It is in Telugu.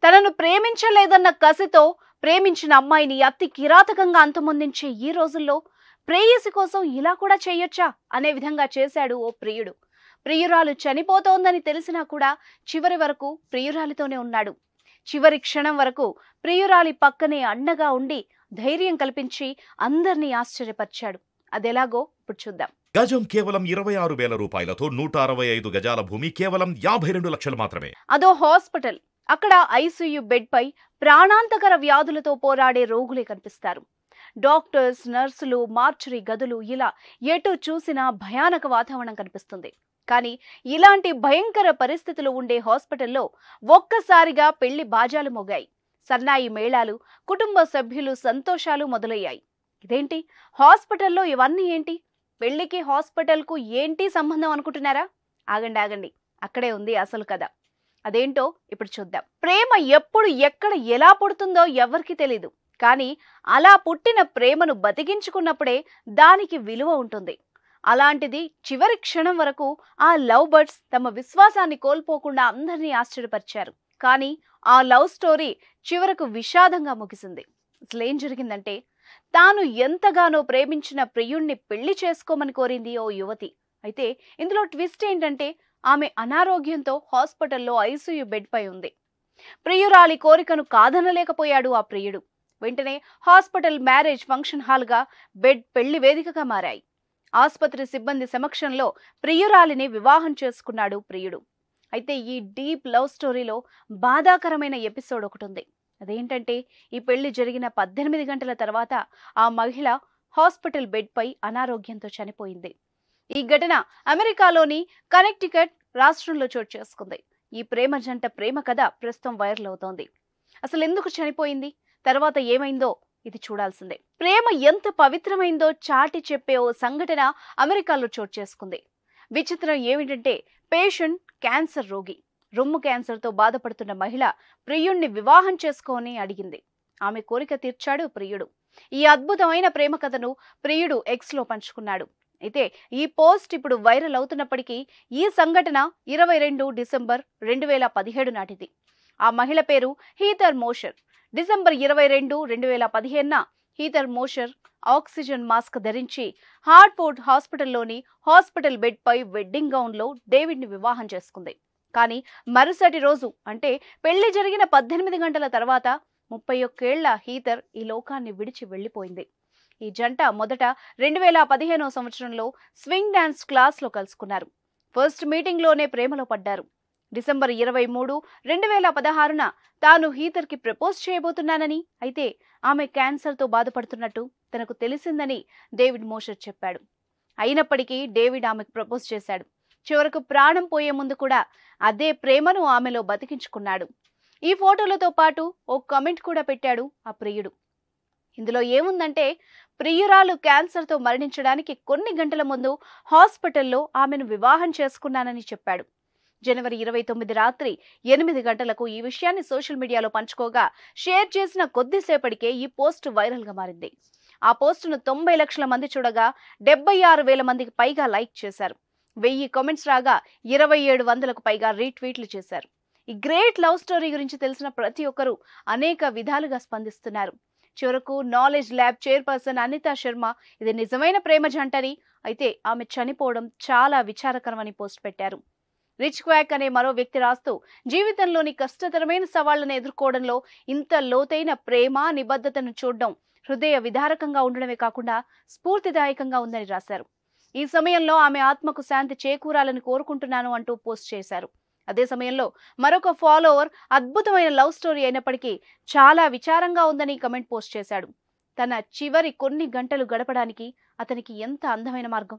తనను ప్రేమించలేదన్న కసితో ప్రేమించిన అమ్మాయిని అతి కిరాతకంగా అంతమొందించే ఈ రోజుల్లో ప్రేయసి కోసం ఇలా కూడా చేయొచ్చా అనే విధంగా చేశాడు ఓ ప్రియుడు. ప్రియురాలు చనిపోతోందని తెలిసినా కూడా చివరి వరకు ప్రియురాలితోనే ఉన్నాడు. చివరి క్షణం వరకు ప్రియురాలి పక్కనే అండగా ఉండి ధైర్యం కల్పించి అందర్నీ ఆశ్చర్యపరిచాడు. అదెలాగో ఇప్పుడు చూద్దాం. గజం కేవలం 26,000 రూపాయలతో 165 గజాల భూమి కేవలం 52 లక్షలు మాత్రమే. అదో హాస్పిటల్. అక్కడ ఐసీయూ బెడ్ పై ప్రాణాంతకర వ్యాధులతో పోరాడే రోగులే కనిపిస్తారు. డాక్టర్స్, నర్సులు, మార్చురీ గదులు, ఇలా ఎటు చూసినా భయానక వాతావరణం కనిపిస్తుంది. కానీ ఇలాంటి భయంకర పరిస్థితులు ఉండే హాస్పిటల్లో ఒక్కసారిగా పెళ్లి బాజాలు మోగాయి. సన్నాయి మేళాలు, కుటుంబ సభ్యులు సంతోషాలు మొదలయ్యాయి. ఇదేంటి హాస్పిటల్లో ఇవన్నీ ఏంటి? పెళ్లికి హాస్పిటల్కు ఏంటి సంబంధం అనుకుంటున్నారా? ఆగండి, అక్కడే ఉంది అసలు కథ. అదేంటో ఇప్పుడు చూద్దాం. ప్రేమ ఎప్పుడు ఎక్కడ ఎలా పుడుతుందో ఎవరికి తెలీదు. కానీ అలా పుట్టిన ప్రేమను బతికించుకున్నప్పుడే దానికి విలువ ఉంటుంది. అలాంటిది చివరి క్షణం వరకు ఆ లవ్ బర్డ్స్ తమ విశ్వాసాన్ని కోల్పోకుండా అందరినీ ఆశ్చర్యపరిచారు. కానీ ఆ లవ్ స్టోరీ చివరకు విషాదంగా ముగిసింది. అసలేం జరిగిందంటే, తాను ఎంతగానో ప్రేమించిన ప్రియుణ్ణి పెళ్లి చేసుకోమని కోరింది ఓ యువతి. అయితే ఇందులో ట్విస్ట్ ఏంటంటే, ఆమె అనారోగ్యంతో హాస్పిటల్లో ఐసీయూ బెడ్ పై ఉంది. ప్రియురాలి కోరికను కాదనలేకపోయాడు ఆ ప్రియుడు. వెంటనే హాస్పిటల్ మ్యారేజ్ ఫంక్షన్ హాల్గా బెడ్ పెళ్లి వేదికగా మారాయి. ఆసుపత్రి సిబ్బంది సమక్షంలో ప్రియురాలిని వివాహం చేసుకున్నాడు ప్రియుడు. అయితే ఈ డీప్ లవ్ స్టోరీలో బాధాకరమైన ఎపిసోడ్ ఒకటి ఉంది. అదేంటంటే, ఈ పెళ్లి జరిగిన 18 గంటల తర్వాత ఆ మహిళ హాస్పిటల్ బెడ్ పై అనారోగ్యంతో చనిపోయింది. ఈ ఘటన అమెరికాలోని కనెక్టికట్ రాష్ట్రంలో చోటు చేసుకుంది. ఈ ప్రేమ జంట ప్రేమ కథ ప్రస్తుతం వైరల్ అవుతోంది. అసలు ఎందుకు చనిపోయింది, తర్వాత ఏమైందో ఇది చూడాల్సిందే. ప్రేమ ఎంత పవిత్రమైందో చాటి చెప్పే ఓ సంఘటన అమెరికాలో చోటు చేసుకుంది. విచిత్రం ఏమిటంటే, పేషెంట్ క్యాన్సర్ రోగి. రొమ్ము క్యాన్సర్తో బాధపడుతున్న మహిళ ప్రియుణ్ణి వివాహం చేసుకోని అడిగింది. ఆమె కోరిక తీర్చాడు ప్రియుడు. ఈ అద్భుతమైన ప్రేమ కథను ప్రియుడు ఎక్స్లో పంచుకున్నాడు. అయితే ఈ పోస్ట్ ఇప్పుడు వైరల్ అవుతున్నప్పటికీ ఈ సంఘటన 22 డిసెంబర్ 2017 నాటిది. ఆ మహిళ పేరు హీథర్ మోషర్. డిసెంబర్ 22, 2015న హీథర్ మోషర్ ఆక్సిజన్ మాస్క్ ధరించి హార్ట్ఫోర్డ్ హాస్పిటల్లోని హాస్పిటల్ బెడ్ పై వెడ్డింగ్ గౌన్లో డేవిడ్ని వివాహం చేసుకుంది. కానీ మరుసటి రోజు, అంటే పెళ్లి జరిగిన 18 గంటల తర్వాత 31 ఏళ్ల హీథర్ ఈ లోకాన్ని విడిచి వెళ్లిపోయింది. ఈ జంట మొదట 2015వ సంవత్సరంలో స్వింగ్ డాన్స్ క్లాస్లో కలుసుకున్నారు. ఫస్ట్ మీటింగ్లోనే ప్రేమలో పడ్డారు. డిసెంబర్ 23, 2016న తాను హీథర్కి ప్రపోజ్ చేయబోతున్నానని, అయితే ఆమె క్యాన్సర్తో బాధపడుతున్నట్టు తనకు తెలిసిందని డేవిడ్ మోషర్ చెప్పాడు. అయినప్పటికీ డేవిడ్ ఆమెకు ప్రపోజ్ చేశాడు. చివరకు ప్రాణం పోయే ముందు కూడా అదే ప్రేమను ఆమెలో బతికించుకున్నాడు. ఈ ఫోటోలతో పాటు ఓ కామెంట్ కూడా పెట్టాడు ఆ ప్రియుడు. ఇందులో ఏముందంటే, ప్రియురాలు క్యాన్సర్తో మరణించడానికి కొన్ని గంటల ముందు హాస్పిటల్లో ఆమెను వివాహం చేసుకున్నానని చెప్పాడు. జనవరి 29 రాత్రి 8 గంటలకు ఈ విషయాన్ని సోషల్ మీడియాలో పంచుకోగా, షేర్ చేసిన కొద్దిసేపటికే ఈ పోస్ట్ వైరల్గా మారింది. ఆ పోస్టును 90 లక్షల మంది చూడగా 76,000 మందికి పైగా లైక్ చేశారు. 1000 కామెంట్స్ రాగా 2700కు పైగా రీట్వీట్లు చేశారు. ఈ గ్రేట్ లవ్ స్టోరీ గురించి తెలిసిన ప్రతి ఒక్కరూ అనేక విధాలుగా స్పందిస్తున్నారు. చివరకు knowledge lab chairperson Anita Sharma ఇది నిజమైన ప్రేమ జంటని, అయితే ఆమె చనిపోవడం చాలా విచారకరమని పోస్ట్ పెట్టారు. రిచ్ క్వాక్ అనే మరో వ్యక్తి రాస్తూ, జీవితంలోని కష్టతరమైన సవాళ్లను ఎదుర్కోవడంలో ఇంత లోతైన ప్రేమ, నిబద్ధతను చూడడం హృదయ విదారకంగా ఉండడమే కాకుండా స్ఫూర్తిదాయకంగా ఉందని రాశారు. ఈ సమయంలో ఆమె ఆత్మకు శాంతి చేకూరాలని కోరుకుంటున్నాను అంటూ పోస్ట్ చేశారు. అదే సమయంలో మరొక ఫాలోవర్ అద్భుతమైన లవ్ స్టోరీ అయినప్పటికీ చాలా విచారంగా ఉందని కమెంట్ పోస్ట్ చేశాడు. తన చివరి కొన్ని గంటలు గడపడానికి అతనికి ఎంత అందమైన మార్గం.